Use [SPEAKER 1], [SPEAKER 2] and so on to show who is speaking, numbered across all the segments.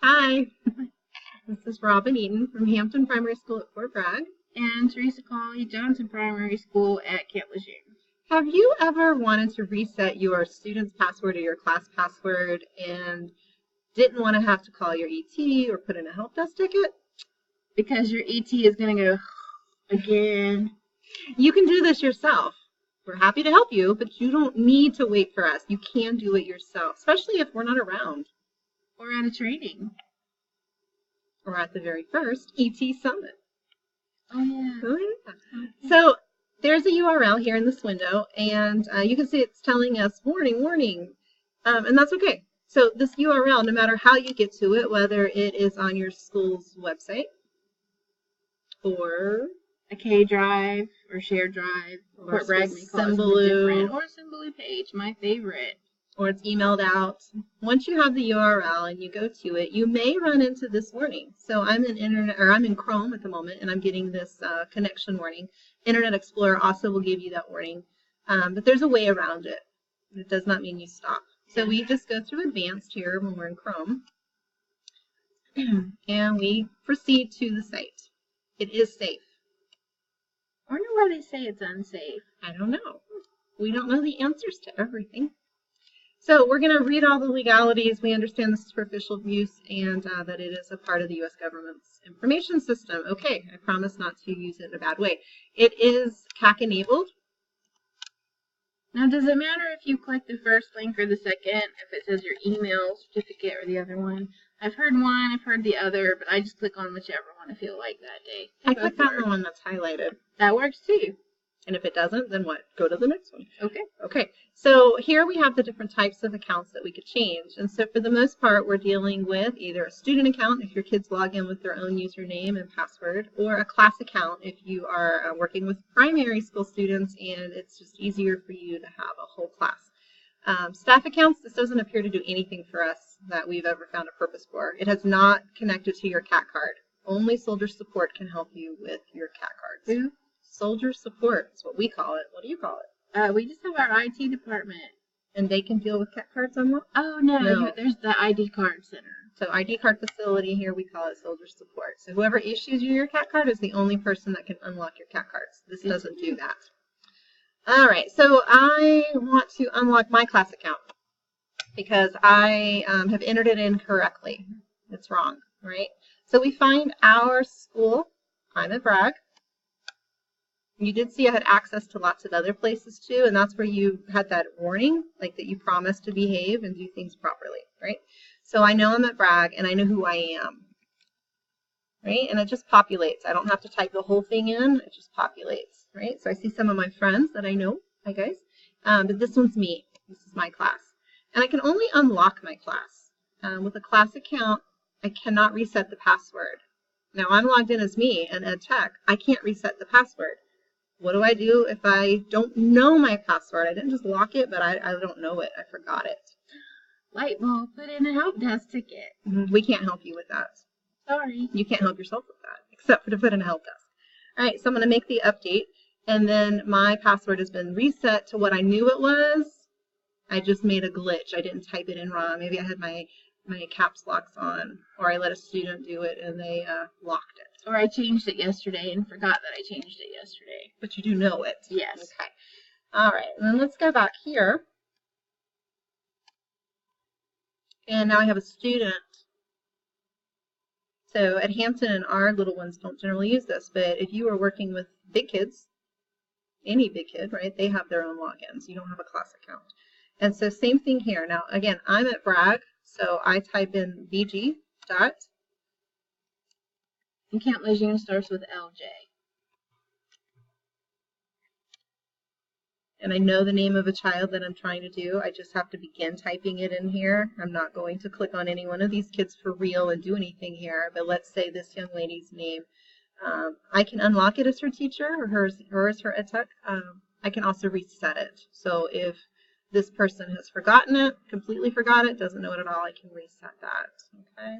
[SPEAKER 1] Hi, this is Robin Eaton from Hampton Primary School at Fort Bragg.
[SPEAKER 2] And Teresa Colley, Johnson Primary School at Camp Lejeune.
[SPEAKER 1] Have you ever wanted to reset your student's password or your class password and didn't want to have to call your ET or put in a help desk ticket?
[SPEAKER 2] Because your ET is going to go again.
[SPEAKER 1] You can do this yourself. We're happy to help you, but you don't need to wait for us. You can do it yourself, especially if we're not around.
[SPEAKER 2] Or at a training.
[SPEAKER 1] Or at the very first ET Summit.
[SPEAKER 2] Oh, yeah.
[SPEAKER 1] Oh, yeah. So there's a URL here in this window, and you can see it's telling us, warning, warning, and that's okay. So this URL, no matter how you get to it, whether it is on your school's website, or
[SPEAKER 2] a K drive, or shared drive, or Fort Bragg may call it different, or Symbaloo page, my favorite.
[SPEAKER 1] Or it's emailed out. Once you have the URL and you go to it, you may run into this warning. So I'm in Chrome at the moment, and I'm getting this connection warning. Internet Explorer also will give you that warning, but there's a way around it. It does not mean you stop. So we just go through Advanced here when we're in Chrome, and we proceed to the site. It is safe.
[SPEAKER 2] I wonder why they say it's unsafe.
[SPEAKER 1] I don't know. We don't know the answers to everything. So we're going to read all the legalities. We understand this is for official use and that it is a part of the U.S. government's information system. Okay, I promise not to use it in a bad way. It is CAC enabled.
[SPEAKER 2] Now, does it matter if you click the first link or the second, if it says your email certificate or the other one? I've heard one, I've heard the other, but I just click on whichever one I feel like that day.
[SPEAKER 1] I click on the one that's highlighted.
[SPEAKER 2] That works too.
[SPEAKER 1] And if it doesn't, then what? Go to the next one.
[SPEAKER 2] Okay.
[SPEAKER 1] Okay. So here we have the different types of accounts that we could change. And so for the most part, we're dealing with either a student account if your kids log in with their own username and password, or a class account if you are working with primary school students and it's just easier for you to have a whole class. Staff accounts, this doesn't appear to do anything for us that we've ever found a purpose for. It has not connected to your CAT card. Only Soldier Support can help you with your CAT cards.
[SPEAKER 2] Who?
[SPEAKER 1] Soldier Support is what we call it. What do you call it?
[SPEAKER 2] We just have our IT department.
[SPEAKER 1] And they can deal with CAT cards on that?
[SPEAKER 2] Oh, no. There's the ID card center.
[SPEAKER 1] So ID card facility here, we call it Soldier Support. So whoever issues you your CAT card is the only person that can unlock your CAT cards. This doesn't do that. All right, so I want to unlock my class account because I have entered it incorrectly. It's wrong, right? So we find our school. I'm at Bragg. You did see I had access to lots of other places too, and that's where you had that warning, like that you promised to behave and do things properly, right? So I know I'm at Bragg, and I know who I am, right? And it just populates. I don't have to type the whole thing in. It just populates, right? So I see some of my friends that I know. Hi, guys. But this one's me. This is my class. And I can only unlock my class. With a class account, I cannot reset the password. Now, I'm logged in as me and Ed Tech. I can't reset the password. What do I do if I don't know my password? I didn't just lock it, but I don't know it. I forgot it.
[SPEAKER 2] Light bulb, put in a help desk ticket.
[SPEAKER 1] We can't help you with that.
[SPEAKER 2] Sorry.
[SPEAKER 1] You can't help yourself with that, except for to put in a help desk. All right, so I'm going to make the update, and then my password has been reset to what I knew it was. I just made a glitch. I didn't type it in wrong. Maybe I had my caps locks on, or I let a student do it and they locked it.
[SPEAKER 2] Or I changed it yesterday and forgot that I changed it yesterday.
[SPEAKER 1] But you do know it.
[SPEAKER 2] Yes.
[SPEAKER 1] Okay. All right, and then let's go back here. And now I have a student. So at Hampton, and our little ones don't generally use this, but if you are working with big kids, any big kid, right, they have their own logins. You don't have a class account. And so same thing here. Now, again, I'm at Bragg, so I type in BG dot.
[SPEAKER 2] And Camp Lejeune starts with LJ.
[SPEAKER 1] And I know the name of a child that I'm trying to do. I just have to begin typing it in here. I'm not going to click on any one of these kids for real and do anything here. But let's say this young lady's name. I can unlock it as her teacher, or her as her ed tech. I can also reset it. So if this person has forgotten it, completely forgot it, doesn't know it at all, I can reset that. Okay.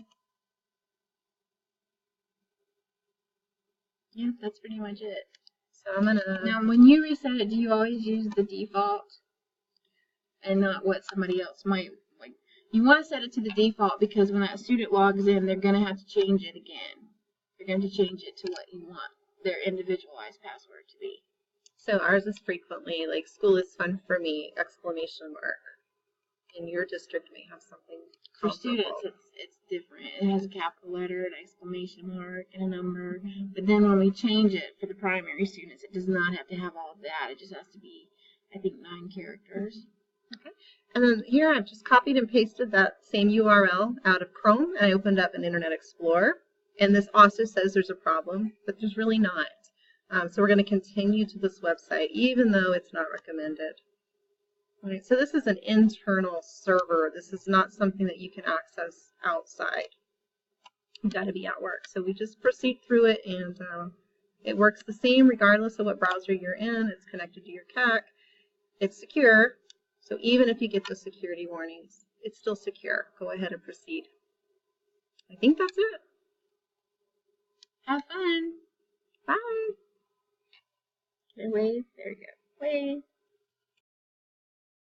[SPEAKER 2] Yeah, that's pretty much it.
[SPEAKER 1] So I'm gonna.
[SPEAKER 2] Now, when you reset it, do you always use the default and not what somebody else might like? You want to set it to the default because when that student logs in, they're going to have to change it again. They're going to change it to what you want their individualized password to be.
[SPEAKER 1] So ours is frequently like "school is fun for me!" exclamation mark. And your district may have something
[SPEAKER 2] For
[SPEAKER 1] comparable.
[SPEAKER 2] students, it's different. It has a capital letter, an exclamation mark, and a number. But then when we change it for the primary students, it does not have to have all of that. It just has to be, I think, 9 characters.
[SPEAKER 1] Okay. And then here I've just copied and pasted that same URL out of Chrome, and I opened up an Internet Explorer. And this also says there's a problem, but there's really not. So we're going to continue to this website, even though it's not recommended. All right, so this is an internal server. This is not something that you can access outside. You've got to be at work. So we just proceed through it, and it works the same regardless of what browser you're in. It's connected to your CAC. It's secure. So even if you get the security warnings, it's still secure. Go ahead and proceed. I think that's it.
[SPEAKER 2] Have fun.
[SPEAKER 1] Bye.
[SPEAKER 2] Wave. There you go. Wave.